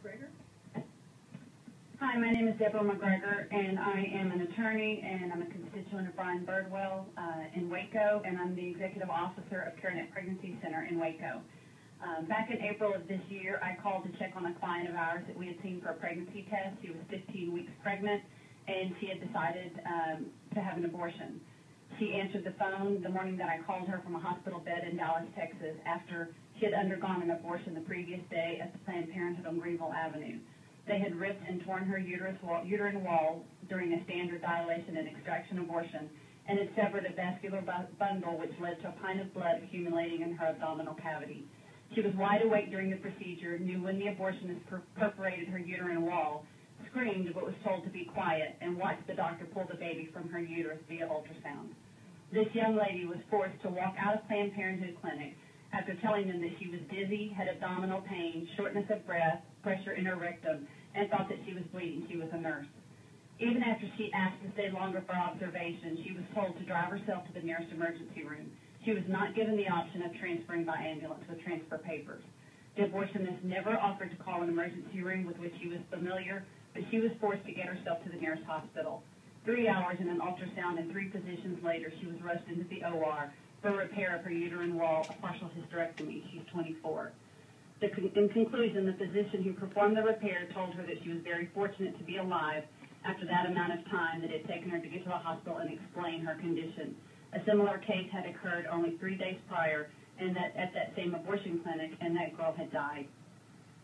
McGregor. Hi, my name is Deborah McGregor, and I am an attorney, and I'm a constituent of Brian Birdwell in Waco, and I'm the executive officer of CareNet Pregnancy Center in Waco. Back in April of this year, I called to check on a client of ours that we had seen for a pregnancy test. She was 15 weeks pregnant, and she had decided to have an abortion. She answered the phone the morning that I called her from a hospital bed in Dallas, Texas, after she had undergone an abortion the previous day at the Planned Parenthood on Greenville Avenue. They had ripped and torn her uterine wall during a standard dilation and extraction abortion, and had severed a vascular bundle which led to a pint of blood accumulating in her abdominal cavity. She was wide awake during the procedure, knew when the abortionist perforated her uterine wall, screamed but was told to be quiet, and watched the doctor pull the baby from her uterus via ultrasound. This young lady was forced to walk out of Planned Parenthood clinic after telling them that she was dizzy, had abdominal pain, shortness of breath, pressure in her rectum, and thought that she was bleeding. She was a nurse. Even after she asked to stay longer for observation, she was told to drive herself to the nearest emergency room. She was not given the option of transferring by ambulance with transfer papers. The abortionist never offered to call an emergency room with which she was familiar, but she was forced to get herself to the nearest hospital. 3 hours in an ultrasound and 3 physicians later, she was rushed into the OR for repair of her uterine wall, a partial hysterectomy. She's 24. In conclusion, the physician who performed the repair told her that she was very fortunate to be alive after that amount of time that it had taken her to get to the hospital and explain her condition. A similar case had occurred only 3 days prior and at that same abortion clinic, and that girl had died.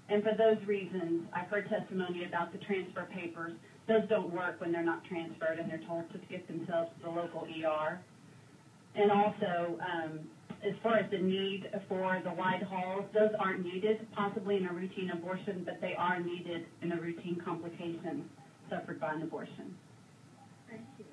And for those reasons, I've heard testimony about the transfer papers. Those don't work when they're not transferred and they're told to get themselves to the local ER. And also, as far as the need for the wide halls, those aren't needed possibly in a routine abortion, but they are needed in a routine complication suffered by an abortion. Thank you.